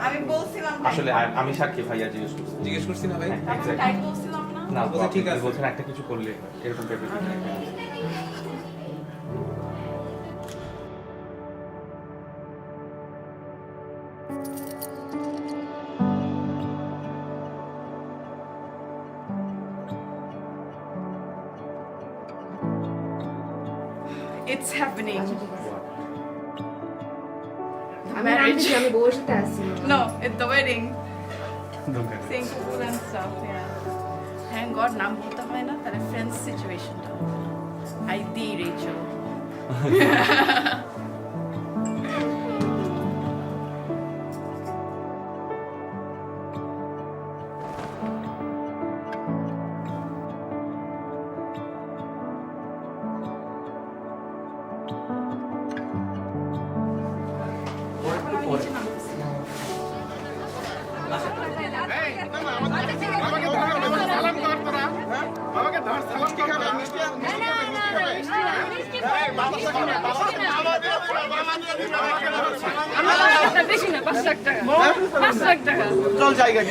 আমি বলছিলাম আসলে আমি সাক্ষী ভাইয়া জিজ্ঞেস করছি না ভাই টাইট বলছিলাম না না ঠিক আছে বলছেন একটা কিছু করলে এরকম টাইপের It's happening. Marriage. আমি বউয়ের সাথে আছি। No, it's the wedding. Saying food and stuff, yeah. Thank God নাম বলতে হয় না, তাহলে friends situation টা। I the Rachel. বেশি না 5 লাখ টাকা 5 লাখ টাকা চল জায়গা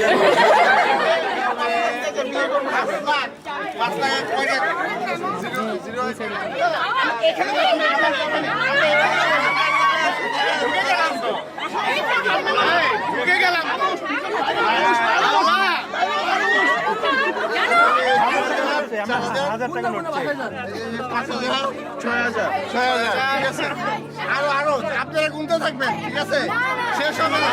ঢুকে গেলাম আরো আপনারা গুনতে থাকবেন ঠিক আছে শেষ হবে না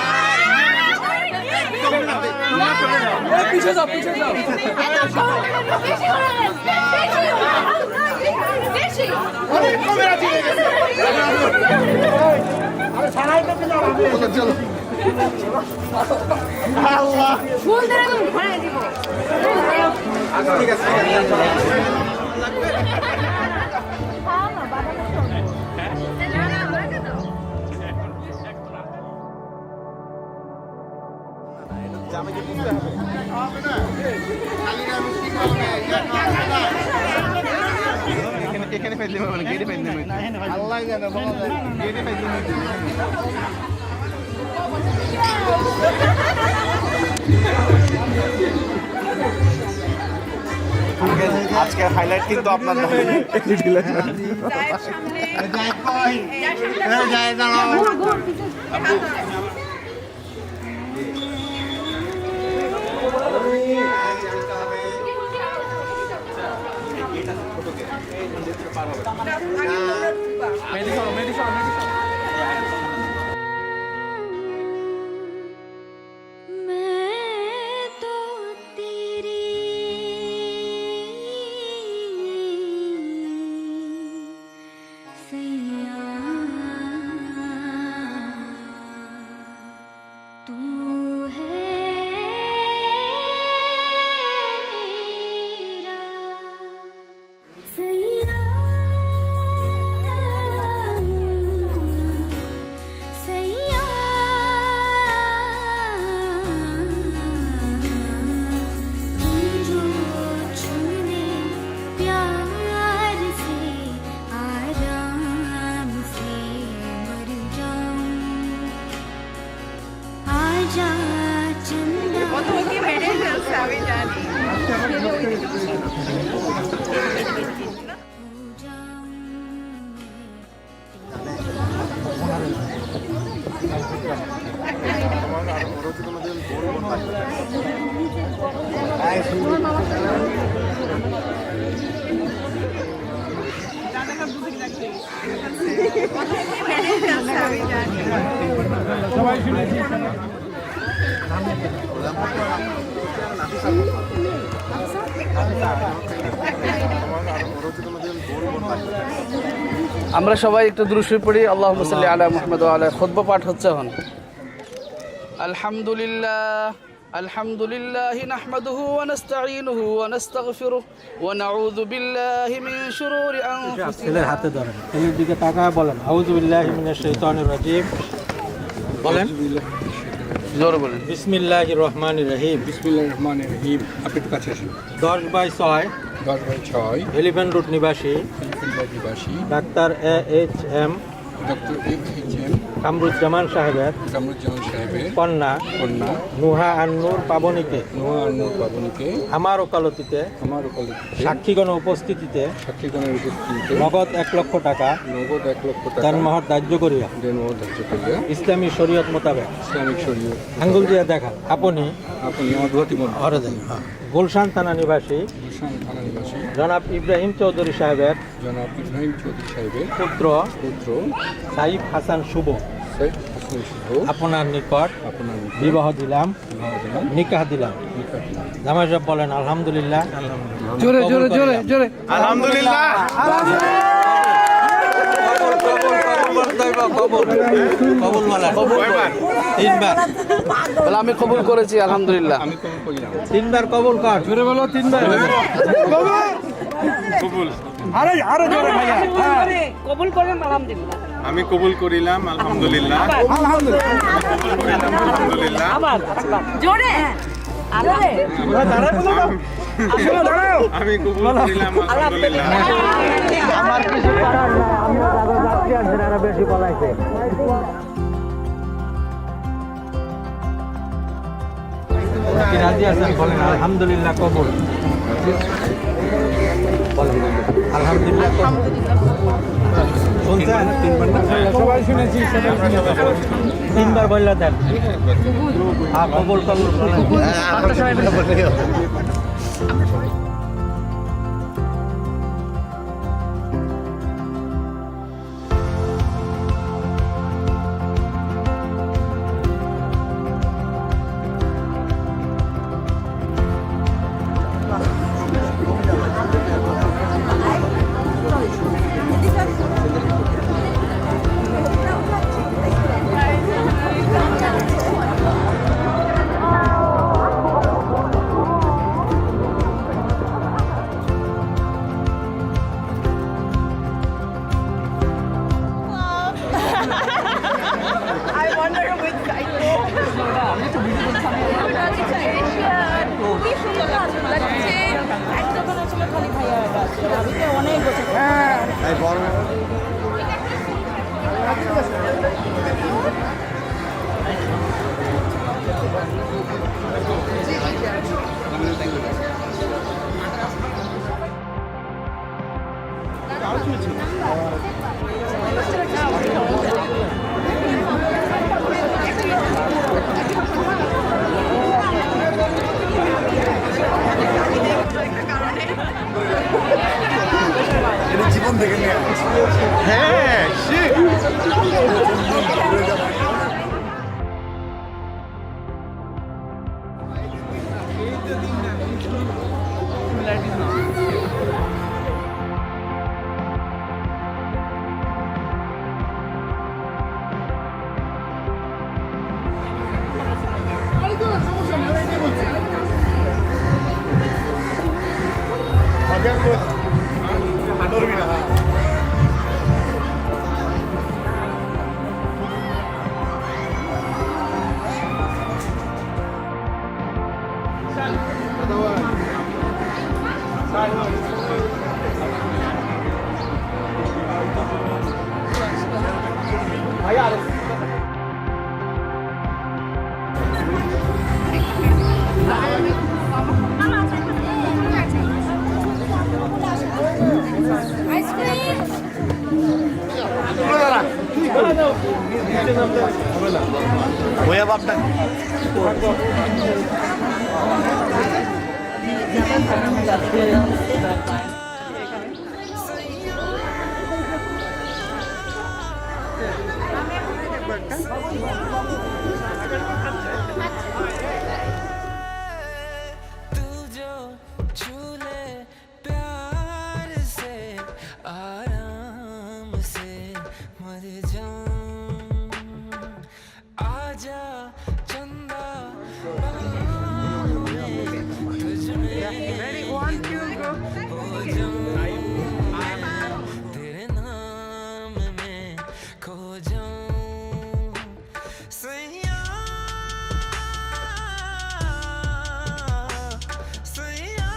পিছিয়ে যাও অনেক কমে আছে চলো আল্লাহ ফুল ধরে আমি ঘরে দিব ঠিক আছে জামাইকে বুঝতে হবে এখানে ফেলতে হবে গেটে ফেলতে হবে আল্লাহ জানে বলা যায় গেটে ফেলতে হবে আজকে হাইলাইট কিন্তু আপনার আমরা সবাই একটু দুরূদ শরীফ পড়ি আল্লাহুম্মা সাল্লি আলা মুহাম্মাদ ওয়া আলা খুতবা পাঠ হচ্ছে এখন আলহামদুলিল্লাহি নাহমাদুহু ওয়া নাস্তাঈনুহু ওয়া নাস্তাগফিরুহু ওয়া নাউযু বিল্লাহি মিন শুরুরি আনফুসিনা ছেলের হাতে ধরেন ছেলের দিকে তাকায় বলেন আউযু বিল্লাহি মিনাশ শাইতানির রাজিম বলেন জোরে বলেন বিসমিল্লাহির রহমানির রহিম বিসমিল্লাহির রহমানির রহিম আপনি একটু কাছে আসুন 10/6 10/6 এলিফ্যান্ট রুট নিবাসী নিবাসী doctor AHM doctor FHM Kamruzzaman সাহেবের কামরুজ্জামান সাহেবের কন্যা কন্যা নুহা আন্নুর পাবনীকে নোয়া আন্নুর পাবনীকে আমার ওকালতিতে আমার ওকালতিতে সাক্ষীগণ উপস্থিতিতে সাক্ষীগণের উপস্থিতিতে নগদ 1 লক্ষ টাকা নগদ 1 লক্ষ টাকা দেনমোহর ধার্য করিয়া দেনমোহর ধার্য করিয়া ইসলামী শরীয়ত মোতাবেক ইসলামিক শরীয়ত আঙ্গুল দিয়ে দেখান আপনি আপনি আমার ভাতিমন গুলশান থানা নিবাসী গুলশান থানা নিবাসী জনাব ইব্রাহিম চৌধুরী সাহেবের জনাব ইব্রাহিম চৌধুরী সাহেবের পুত্র পুত্র সাইফ হাসান শুভ সৈয়দ হাসান শুভ আপনার নিকট আপনার নিকট বিবাহ দিলাম বিবাহ দিলাম নিকাহ দিলাম নিকাহ দিলাম। জামাই সাহেব বলেন আলহামদুলিল্লাহ জোরে জোরে জোরে জোরে আলহামদুলিল্লাহ। বলে আমি কবুল করেছি আলহামদুলিল্লাহ। আমি কবুল করিলাম। 3 বার কবুল কর জোরে বলো 3 বার। কবুল করেন আলহামদুলিল্লাহ। আমি কবুল করিলাম আলহামদুলিল্লাহ। আলহামদুলিল্লাহ। জোরে আমি কবুল করিলাম আলহামদুলিল্লাহ। আমার কিছু করার নাই আমরা যারা যাত্রী আছেন এরা বেশি বলাইছে কি রাজি আছেন বলেন আলহামদুলিল্লাহ কবুল বলেন আলহামদুলিল্লাহ কবুল শুনছেন সবাই শুনেছি সেটা 3 বার বললা দেন কবুল কবুল I wonder which I go. খুবই সুন্দর লাগছে। একদম মনে হচ্ছিল খালি খাইয়া যাচ্ছে। ভাবিতে অনেক বছর। হ্যাঁ, shit. ভয়া বাপটা तू जो झूले प्यार से आराम से मर जाऊं आजा चंदा बाहों में तुझ में हो जाऊं तेरे नाम में खो जाऊं सैया सैया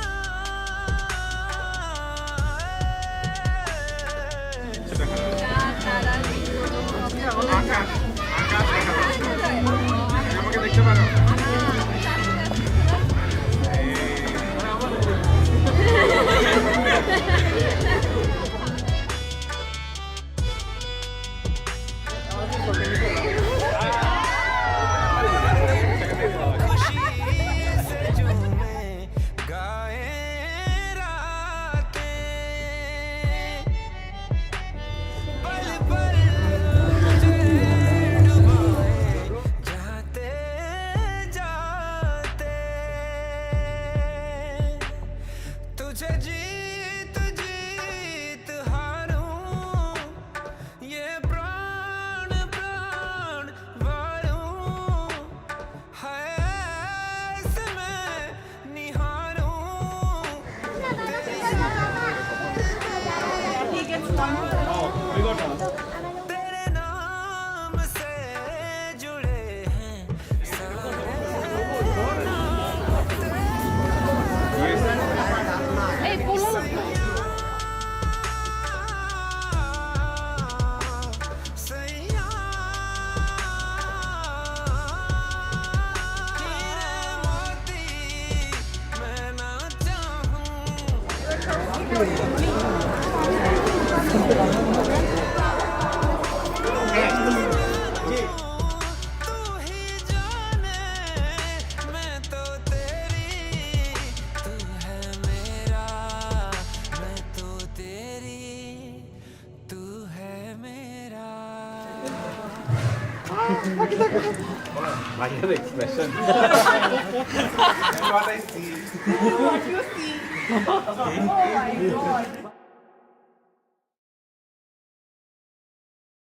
तू ही जाने मैं तो तेरी तू है मेरा मैं तो तेरी तू है मेरा ভাইয়ার expression What you see? Oh my God.